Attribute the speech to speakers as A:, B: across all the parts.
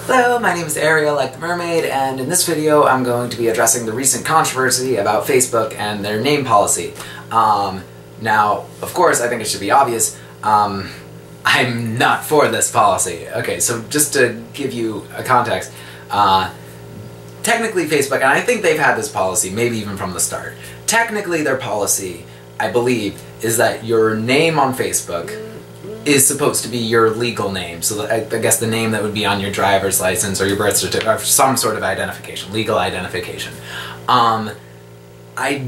A: Hello, my name is Ariel, like the mermaid, and in this video I'm going to be addressing the recent controversy about Facebook and their name policy. Now, of course, I think it should be obvious, I'm not for this policy. Okay, so just to give you a context, technically Facebook, and I think they've had this policy, maybe even from the start, technically their policy, I believe, is that your name on Facebook is supposed to be your legal name, so I guess the name that would be on your driver's license or your birth certificate, or some sort of identification, legal identification. I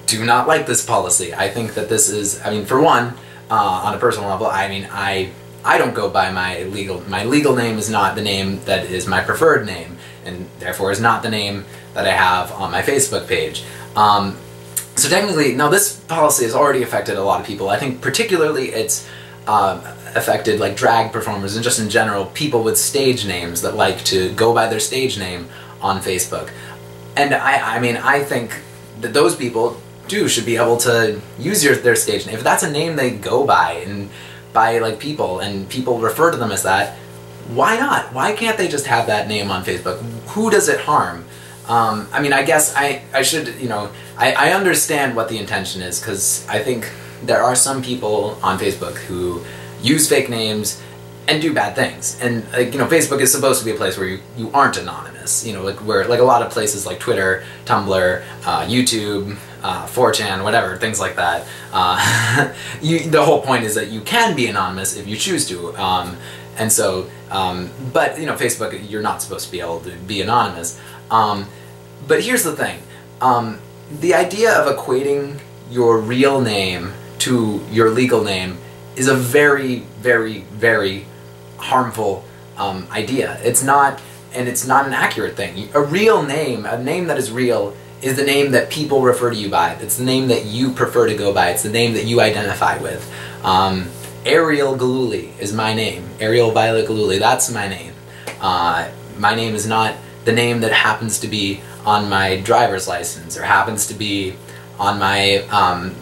A: do not like this policy. I think that this is, I mean, for one, on a personal level, I mean, I don't go by my legal name is not the name that is my preferred name, and therefore is not the name that I have on my Facebook page. So technically, now this policy has already affected a lot of people. I think particularly it's affected like drag performers and just in general people with stage names that like to go by their stage name on Facebook. And I mean, I think that those people should be able to use their stage name. If that's a name they go by and by like people and people refer to them as that, why not? Why can't they just have that name on Facebook? Who does it harm? I mean, I guess I should, you know, I understand what the intention is, because I think there are some people on Facebook who use fake names and do bad things. And like, you know, Facebook is supposed to be a place where you aren't anonymous. You know, like where like a lot of places like Twitter, Tumblr, YouTube, 4chan, whatever, things like that. The whole point is that you can be anonymous if you choose to. And so, but you know, Facebook, you're not supposed to be able to be anonymous. But here's the thing. The idea of equating your real name to your legal name is a very, very, very harmful idea. It's not, and it's not an accurate thing. A real name, a name that is real, is the name that people refer to you by. It's the name that you prefer to go by. It's the name that you identify with. Ariel Gillooly is my name. Ariel Violet Gillooly, that's my name. My name is not the name that happens to be on my driver's license or happens to be on my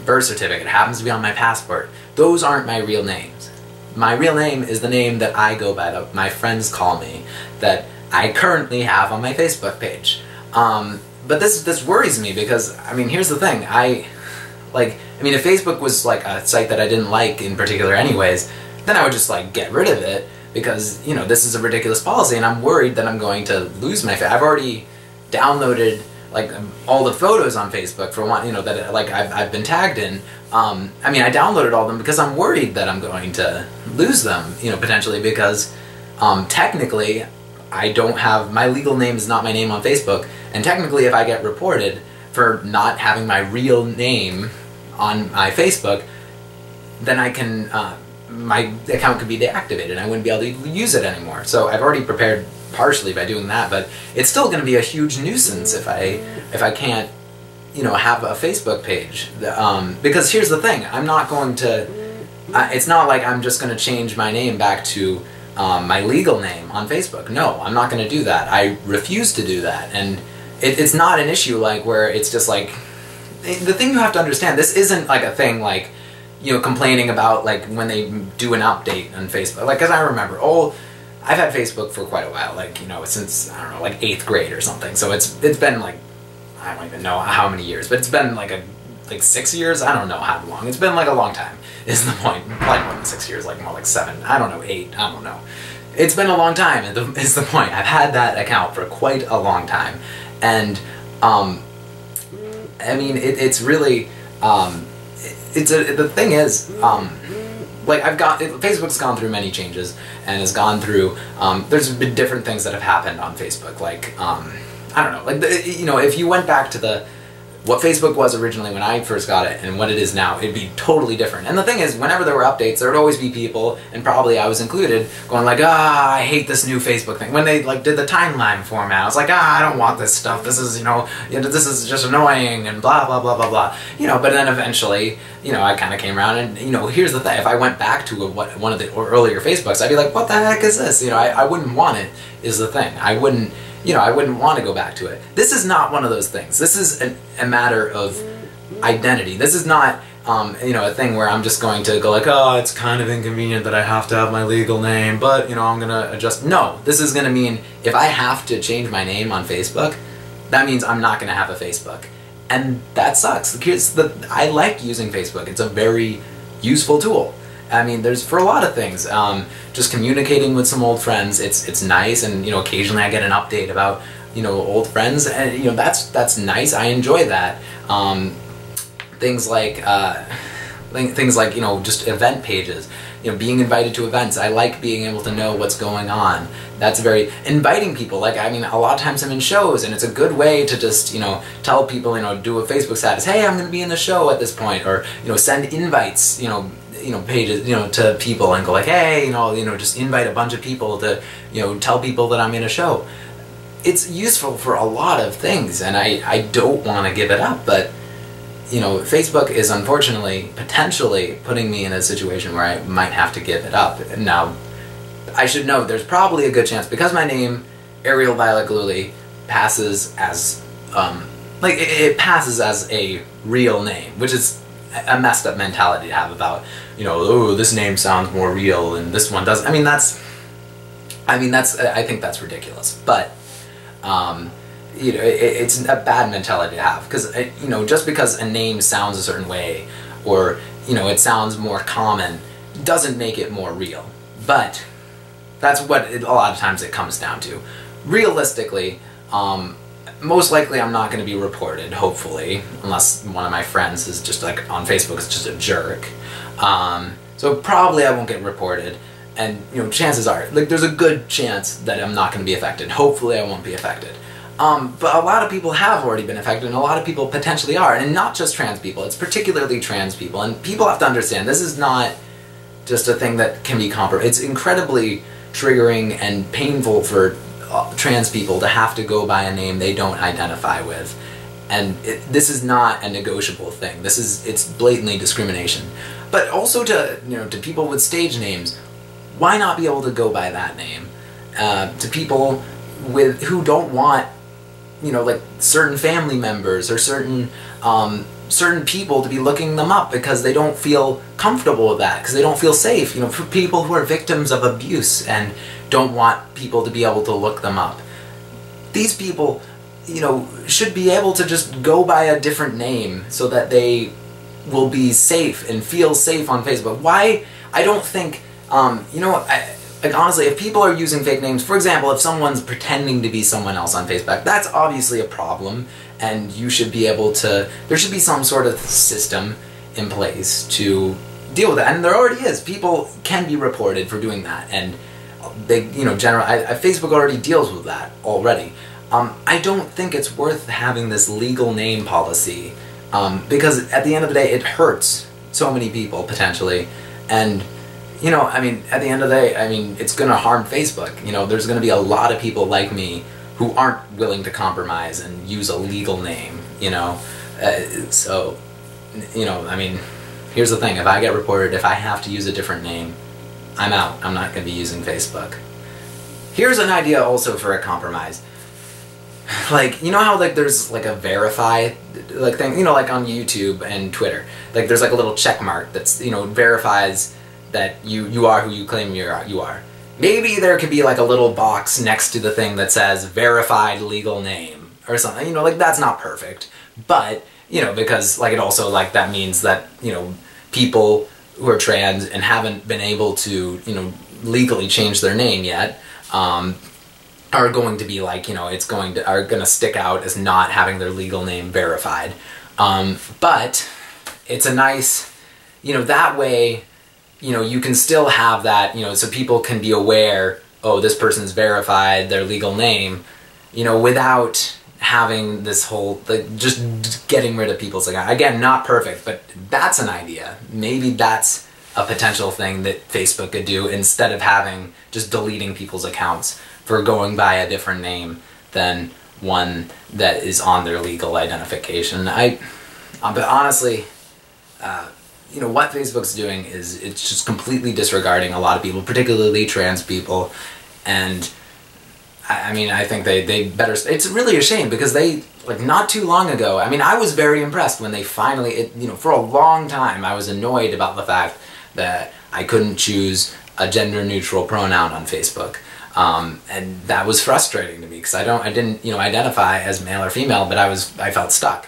A: birth certificate, happens to be on my passport. Those aren't my real names. My real name is the name that I go by, that my friends call me, that I currently have on my Facebook page. But this worries me because, I mean, here's the thing. I mean, if Facebook was like a site that I didn't like in particular anyways, then I would just like get rid of it because, you know, this is a ridiculous policy and I'm worried that I'm going to lose my I've already downloaded like all the photos on Facebook for one, you know, that like I've been tagged in. I mean, I downloaded all of them because I'm worried that I'm going to lose them, you know, potentially because technically I don't have, my legal name is not my name on Facebook, and technically if I get reported for not having my real name on my Facebook, then I can, my account could be deactivated. I wouldn't be able to use it anymore. So I've already prepared partially by doing that, but it's still going to be a huge nuisance if I can't, you know, have a Facebook page. Because here's the thing, I'm not going to, it's not like I'm just going to change my name back to my legal name on Facebook. No, I'm not going to do that. I refuse to do that. And it's not an issue like where it's just like, the thing you have to understand, this isn't like a thing like, you know, complaining about like when they do an update on Facebook. Like, because I remember, I've had Facebook for quite a while, like, you know, since, I don't know, like 8th grade or something. So it's been like, I don't even know how many years, but it's been like 6 years? I don't know how long. It's been like a long time, is the point. Probably more than 6 years, like more like 7. I don't know, 8, I don't know. It's been a long time, is the point. I've had that account for quite a long time. And, I mean, it's really, the thing is, like Facebook's gone through many changes and has gone through, there's been different things that have happened on Facebook, like, I don't know, like, you know, if you went back to what Facebook was originally when I first got it and what it is now, it'd be totally different. And the thing is, whenever there were updates, there would always be people, and probably I was included, going like, I hate this new Facebook thing. When they like did the timeline format, I was like, I don't want this stuff. This is, you know, this is just annoying and blah, blah, blah, blah, blah. You know, but then eventually, you know, I kind of came around and, you know, here's the thing. If I went back to one of the earlier Facebooks, I'd be like, what the heck is this? You know, I wouldn't want it, is the thing. I wouldn't, you know, I wouldn't want to go back to it. This is not one of those things. This is a matter of identity. This is not you know, a thing where I'm just going to go like, oh, it's kind of inconvenient that I have to have my legal name, but, you know, I'm gonna adjust. No, this is gonna mean if I have to change my name on Facebook, that means I'm not gonna have a Facebook. And that sucks. I like using Facebook. It's a very useful tool. I mean, there's for a lot of things. Just communicating with some old friends, it's nice, and, you know, occasionally I get an update about, you know, old friends, and, you know, that's nice. I enjoy that. Things like, you know, just event pages, you know, being invited to events. I like being able to know what's going on. That's very, inviting people, like, I mean, a lot of times I'm in shows, and it's a good way to just, you know, tell people, you know, do a Facebook status, hey, I'm going to be in the show at this point, or, you know, send invites, you know, pages, you know, to people, and go like, hey, you know, just invite a bunch of people to, you know, tell people that I'm in a show. It's useful for a lot of things, and I don't want to give it up, but, you know, Facebook is unfortunately, potentially putting me in a situation where I might have to give it up. Now, I should note, there's probably a good chance, because my name, Ariel Violet Gluly, passes as, like, it passes as a real name, which is a messed up mentality to have about, you know, oh, this name sounds more real and this one doesn't. I think that's ridiculous, but, you know, it's a bad mentality to have, because, you know, just because a name sounds a certain way, or, you know, it sounds more common, doesn't make it more real. But that's what a lot of times it comes down to. Realistically, most likely I'm not going to be reported, hopefully, unless one of my friends is just, like, on Facebook is just a jerk. So probably I won't get reported, and, you know, chances are, like, there's a good chance that I'm not going to be affected. Hopefully I won't be affected. But a lot of people have already been affected, and a lot of people potentially are, and not just trans people, it's particularly trans people, and people have to understand, this is not just a thing that can be compromised. It's incredibly triggering and painful for trans people to have to go by a name they don't identify with, and this is not a negotiable thing. It's blatantly discrimination. But also to, you know, to people with stage names, why not be able to go by that name? To people who don't want, you know, like, certain family members or certain people to be looking them up because they don't feel comfortable with that, because they don't feel safe. You know, for people who are victims of abuse and don't want people to be able to look them up. These people, you know, should be able to just go by a different name so that they will be safe and feel safe on Facebook. Why? I don't think, you know, like, honestly, if people are using fake names, for example, if someone's pretending to be someone else on Facebook, that's obviously a problem, and you should be able to, there should be some sort of system in place to deal with it, and there already is. People can be reported for doing that, and they, you know, Facebook already deals with that already. I don't think it's worth having this legal name policy, because at the end of the day, it hurts so many people, potentially, and, you know, I mean, at the end of the day, I mean, it's going to harm Facebook. You know, there's going to be a lot of people like me who aren't willing to compromise and use a legal name, you know. So, you know, I mean, here's the thing. If I get reported, if I have to use a different name, I'm out. I'm not going to be using Facebook. Here's an idea also for a compromise. Like, you know how, like, there's, like, a verify, like, thing, you know, like on YouTube and Twitter. Like, there's, like, a little check mark that's, you know, verifies that you are who you claim you are. Maybe there could be, like, a little box next to the thing that says verified legal name or something. You know, like, that's not perfect, but, you know, because, like, it also, like, that means that, you know, people who are trans and haven't been able to, you know, legally change their name yet, are going to be, like, you know, are gonna stick out as not having their legal name verified. But it's a nice, you know, that way, you know, you can still have that, you know, so people can be aware, oh, this person's verified their legal name, you know, without having this whole, like, just getting rid of people's account. Again, not perfect, but that's an idea. Maybe that's a potential thing that Facebook could do, instead of having, just deleting people's accounts for going by a different name than one that is on their legal identification. But honestly, you know, what Facebook's doing is it's just completely disregarding a lot of people, particularly trans people, and I mean, I think they better. It's really a shame because they, like, not too long ago. I mean, I was very impressed when they finally. You know, for a long time, I was annoyed about the fact that I couldn't choose a gender-neutral pronoun on Facebook, and that was frustrating to me because I didn't, you know, identify as male or female, but I felt stuck.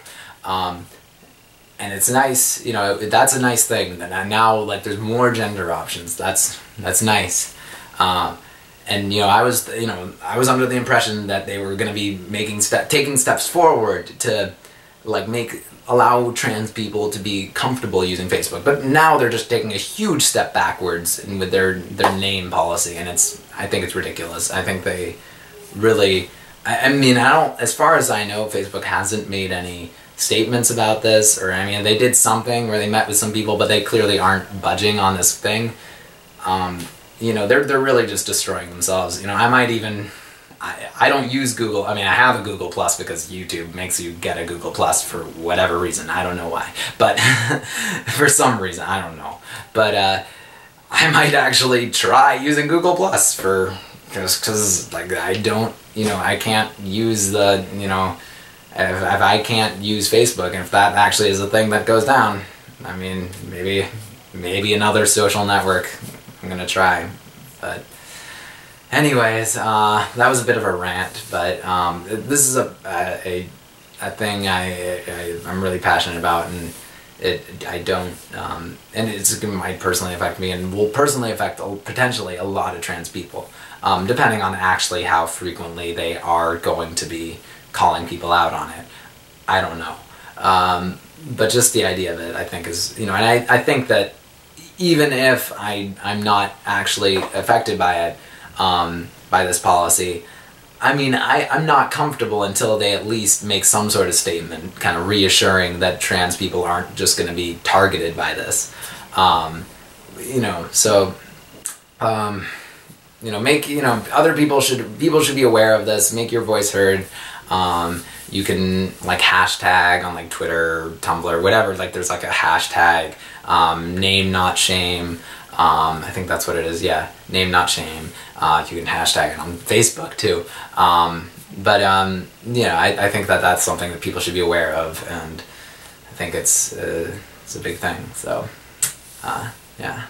A: And it's nice, you know, that's a nice thing that now, like, there's more gender options. That's nice. And you know, I was under the impression that they were going to be taking steps forward to, like, allow trans people to be comfortable using Facebook. But now they're just taking a huge step backwards with their name policy, and I think it's ridiculous. I think they really, I mean, as far as I know, Facebook hasn't made any statements about this, or I mean, they did something where they met with some people, but they clearly aren't budging on this thing. You know, they're really just destroying themselves. You know, I might even, I don't use Google. I mean, I have a Google Plus because YouTube makes you get a Google Plus for whatever reason. I don't know why, but for some reason, I don't know. But I might actually try using Google Plus just because, like, I don't, you know, I can't use the, you know, if I can't use Facebook, and if that actually is a thing that goes down, I mean, maybe another social network I'm gonna try. But anyways, that was a bit of a rant, but this is a thing I'm really passionate about, and and it might personally affect me, and will personally affect potentially a lot of trans people, depending on actually how frequently they are going to be calling people out on it. I don't know. But just the idea of it, I think, is, you know, and I think that even if I'm not actually affected by it, by this policy, I mean, I'm not comfortable until they at least make some sort of statement kind of reassuring that trans people aren't just going to be targeted by this. You know, so, you know, other people should be aware of this, make your voice heard. You can, like, hashtag on, like, Twitter, Tumblr, whatever, like, there's, like, a hashtag, name not shame, I think that's what it is, yeah, name not shame. You can hashtag it on Facebook too. But you know, I think that that's something that people should be aware of, and I think it's a big thing, so yeah.